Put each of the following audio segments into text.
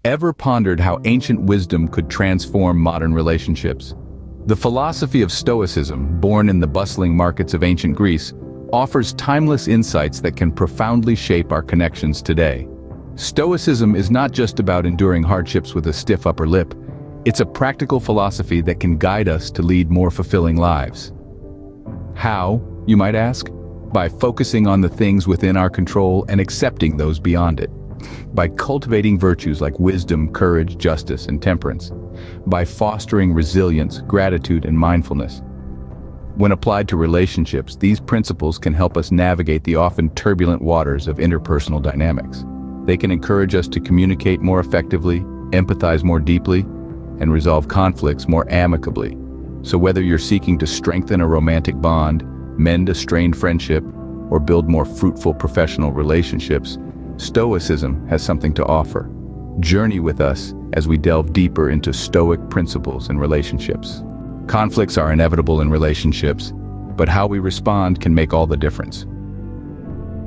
Ever pondered how ancient wisdom could transform modern relationships? The philosophy of Stoicism, born in the bustling markets of ancient Greece, offers timeless insights that can profoundly shape our connections today. Stoicism is not just about enduring hardships with a stiff upper lip. It's a practical philosophy that can guide us to lead more fulfilling lives. How, you might ask? By focusing on the things within our control and accepting those beyond it. By cultivating virtues like wisdom, courage, justice, and temperance. By fostering resilience, gratitude, and mindfulness. When applied to relationships, these principles can help us navigate the often turbulent waters of interpersonal dynamics. They can encourage us to communicate more effectively, empathize more deeply, and resolve conflicts more amicably. So whether you're seeking to strengthen a romantic bond, mend a strained friendship, or build more fruitful professional relationships, Stoicism has something to offer. Journey with us as we delve deeper into Stoic principles and relationships. Conflicts are inevitable in relationships, but how we respond can make all the difference.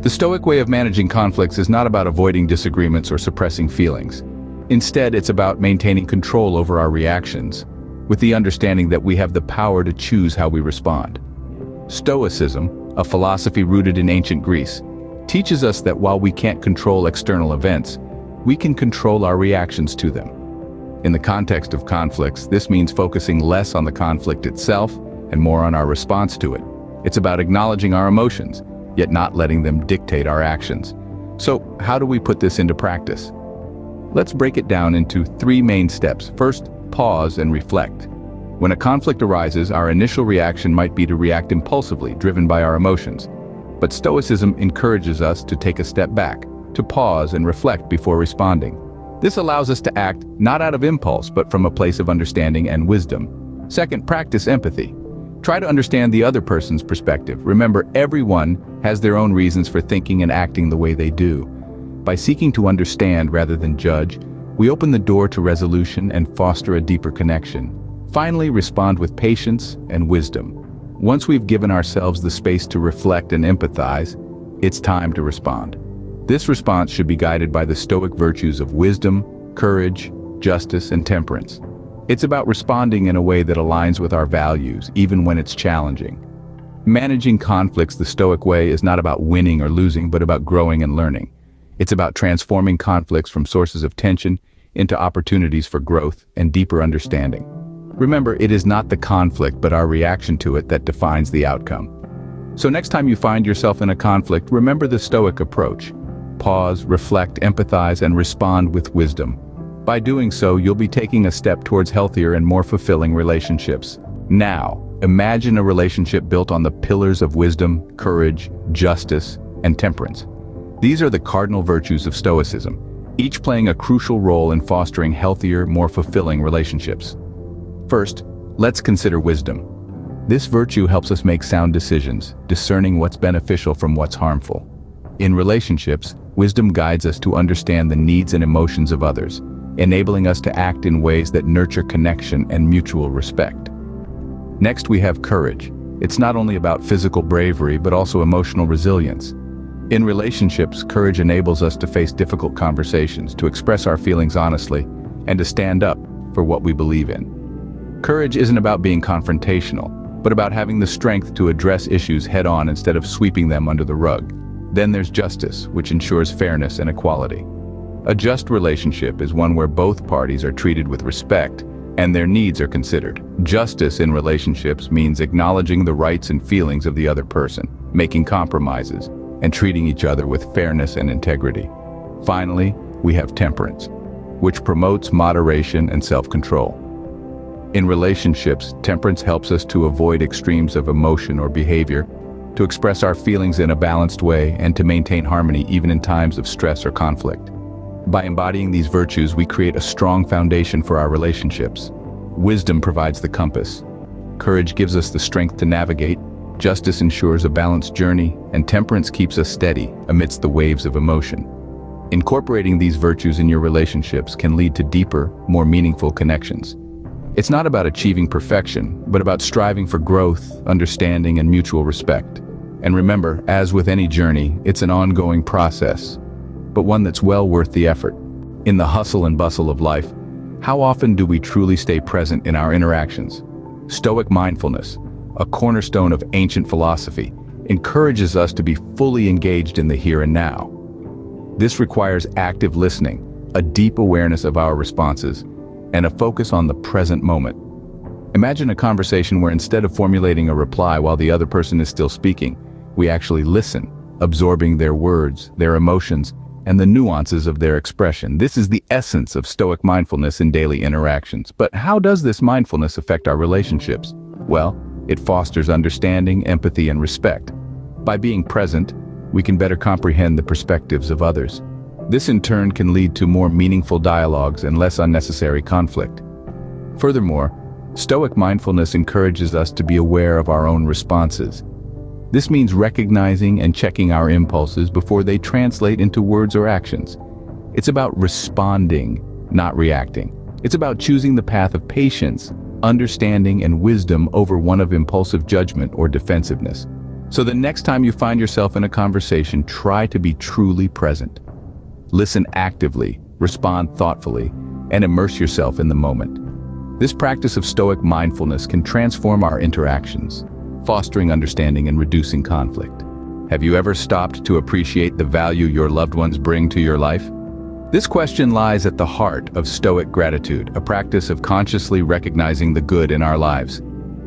The Stoic way of managing conflicts is not about avoiding disagreements or suppressing feelings. Instead, it's about maintaining control over our reactions, with the understanding that we have the power to choose how we respond. Stoicism, a philosophy rooted in ancient Greece, teaches us that while we can't control external events, we can control our reactions to them. In the context of conflicts, this means focusing less on the conflict itself and more on our response to it. It's about acknowledging our emotions, yet not letting them dictate our actions. So, how do we put this into practice? Let's break it down into 3 main steps. First, pause and reflect. When a conflict arises, our initial reaction might be to react impulsively, driven by our emotions. But Stoicism encourages us to take a step back, to pause and reflect before responding. This allows us to act not out of impulse, but from a place of understanding and wisdom. Second, practice empathy. Try to understand the other person's perspective. Remember, everyone has their own reasons for thinking and acting the way they do. By seeking to understand rather than judge, we open the door to resolution and foster a deeper connection. Finally, respond with patience and wisdom. Once we've given ourselves the space to reflect and empathize, it's time to respond. This response should be guided by the Stoic virtues of wisdom, courage, justice, and temperance. It's about responding in a way that aligns with our values, even when it's challenging. Managing conflicts the Stoic way is not about winning or losing, but about growing and learning. It's about transforming conflicts from sources of tension into opportunities for growth and deeper understanding. Remember, it is not the conflict, but our reaction to it that defines the outcome. So next time you find yourself in a conflict, remember the Stoic approach. Pause, reflect, empathize, and respond with wisdom. By doing so, you'll be taking a step towards healthier and more fulfilling relationships. Now, imagine a relationship built on the pillars of wisdom, courage, justice, and temperance. These are the cardinal virtues of Stoicism, each playing a crucial role in fostering healthier, more fulfilling relationships. First, let's consider wisdom. This virtue helps us make sound decisions, discerning what's beneficial from what's harmful. In relationships, wisdom guides us to understand the needs and emotions of others, enabling us to act in ways that nurture connection and mutual respect. Next, we have courage. It's not only about physical bravery, but also emotional resilience. In relationships, courage enables us to face difficult conversations, to express our feelings honestly, and to stand up for what we believe in. Courage isn't about being confrontational, but about having the strength to address issues head-on instead of sweeping them under the rug. Then there's justice, which ensures fairness and equality. A just relationship is one where both parties are treated with respect and their needs are considered. Justice in relationships means acknowledging the rights and feelings of the other person, making compromises, and treating each other with fairness and integrity. Finally, we have temperance, which promotes moderation and self-control. In relationships, temperance helps us to avoid extremes of emotion or behavior, to express our feelings in a balanced way, and to maintain harmony even in times of stress or conflict. By embodying these virtues, we create a strong foundation for our relationships. Wisdom provides the compass. Courage gives us the strength to navigate. Justice ensures a balanced journey, and temperance keeps us steady amidst the waves of emotion. Incorporating these virtues in your relationships can lead to deeper, more meaningful connections. It's not about achieving perfection, but about striving for growth, understanding, and mutual respect. And remember, as with any journey, it's an ongoing process, but one that's well worth the effort. In the hustle and bustle of life, how often do we truly stay present in our interactions? Stoic mindfulness, a cornerstone of ancient philosophy, encourages us to be fully engaged in the here and now. This requires active listening, a deep awareness of our responses, and a focus on the present moment. Imagine a conversation where instead of formulating a reply while the other person is still speaking, we actually listen, absorbing their words, their emotions, and the nuances of their expression. This is the essence of Stoic mindfulness in daily interactions. But how does this mindfulness affect our relationships? Well, it fosters understanding, empathy, and respect. By being present, we can better comprehend the perspectives of others. This in turn can lead to more meaningful dialogues and less unnecessary conflict. Furthermore, Stoic mindfulness encourages us to be aware of our own responses. This means recognizing and checking our impulses before they translate into words or actions. It's about responding, not reacting. It's about choosing the path of patience, understanding, and wisdom over one of impulsive judgment or defensiveness. So the next time you find yourself in a conversation, try to be truly present. Listen actively, respond thoughtfully, and immerse yourself in the moment. This practice of Stoic mindfulness can transform our interactions, fostering understanding and reducing conflict. Have you ever stopped to appreciate the value your loved ones bring to your life? This question lies at the heart of Stoic gratitude, a practice of consciously recognizing the good in our lives.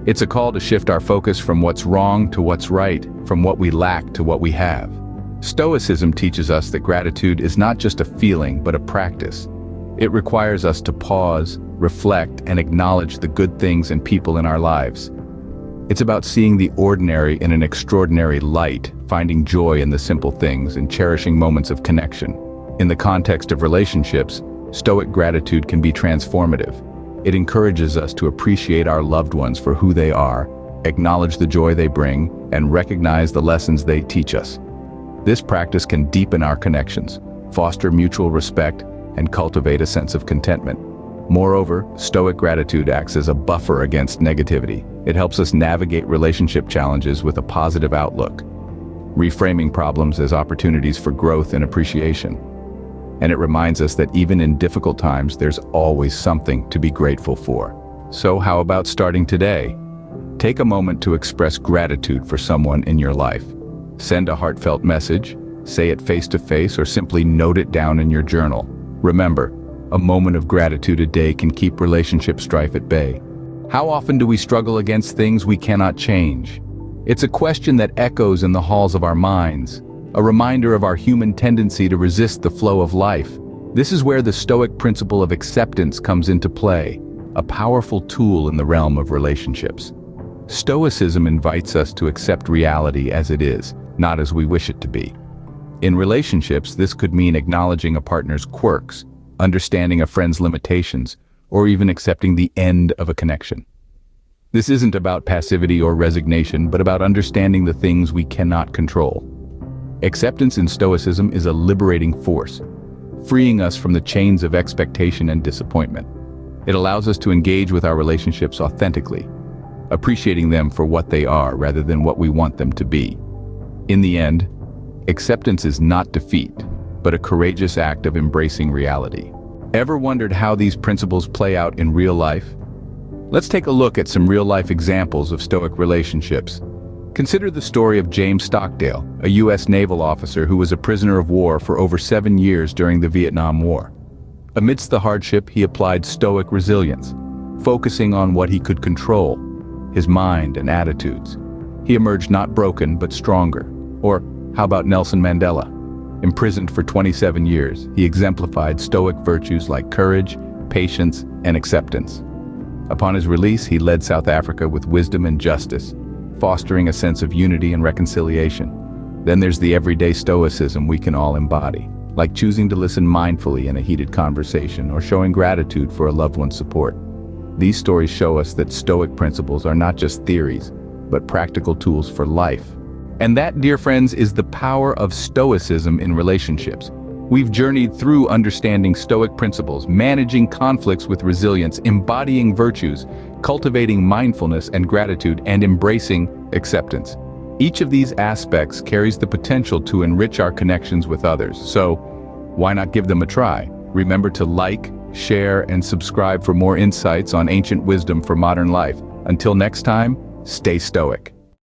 It's a call to shift our focus from what's wrong to what's right, from what we lack to what we have. Stoicism teaches us that gratitude is not just a feeling, but a practice. It requires us to pause, reflect, and acknowledge the good things and people in our lives. It's about seeing the ordinary in an extraordinary light, finding joy in the simple things, and cherishing moments of connection. In the context of relationships, Stoic gratitude can be transformative. It encourages us to appreciate our loved ones for who they are, acknowledge the joy they bring, and recognize the lessons they teach us. This practice can deepen our connections, foster mutual respect, and cultivate a sense of contentment. Moreover, Stoic gratitude acts as a buffer against negativity. It helps us navigate relationship challenges with a positive outlook, reframing problems as opportunities for growth and appreciation. And it reminds us that even in difficult times, there's always something to be grateful for. So how about starting today? Take a moment to express gratitude for someone in your life. Send a heartfelt message, say it face to face, or simply note it down in your journal. Remember, a moment of gratitude a day can keep relationship strife at bay. How often do we struggle against things we cannot change? It's a question that echoes in the halls of our minds, a reminder of our human tendency to resist the flow of life. This is where the Stoic principle of acceptance comes into play, a powerful tool in the realm of relationships. Stoicism invites us to accept reality as it is, not as we wish it to be. In relationships, this could mean acknowledging a partner's quirks, understanding a friend's limitations, or even accepting the end of a connection. This isn't about passivity or resignation, but about understanding the things we cannot control. Acceptance in Stoicism is a liberating force, freeing us from the chains of expectation and disappointment. It allows us to engage with our relationships authentically, appreciating them for what they are rather than what we want them to be. In the end, acceptance is not defeat, but a courageous act of embracing reality. Ever wondered how these principles play out in real life? Let's take a look at some real-life examples of Stoic relationships. Consider the story of James Stockdale, a U.S. naval officer who was a prisoner of war for over 7 years during the Vietnam War. Amidst the hardship, he applied Stoic resilience, focusing on what he could control, his mind and attitudes. He emerged not broken, but stronger. Or how about Nelson Mandela? Imprisoned for 27 years, he exemplified Stoic virtues like courage, patience, and acceptance. Upon his release, he led South Africa with wisdom and justice, fostering a sense of unity and reconciliation. Then there's the everyday Stoicism we can all embody, like choosing to listen mindfully in a heated conversation or showing gratitude for a loved one's support. These stories show us that Stoic principles are not just theories, but practical tools for life. And that, dear friends, is the power of Stoicism in relationships. We've journeyed through understanding Stoic principles, managing conflicts with resilience, embodying virtues, cultivating mindfulness and gratitude, and embracing acceptance. Each of these aspects carries the potential to enrich our connections with others, so why not give them a try? Remember to like, share, and subscribe for more insights on ancient wisdom for modern life. Until next time, stay stoic.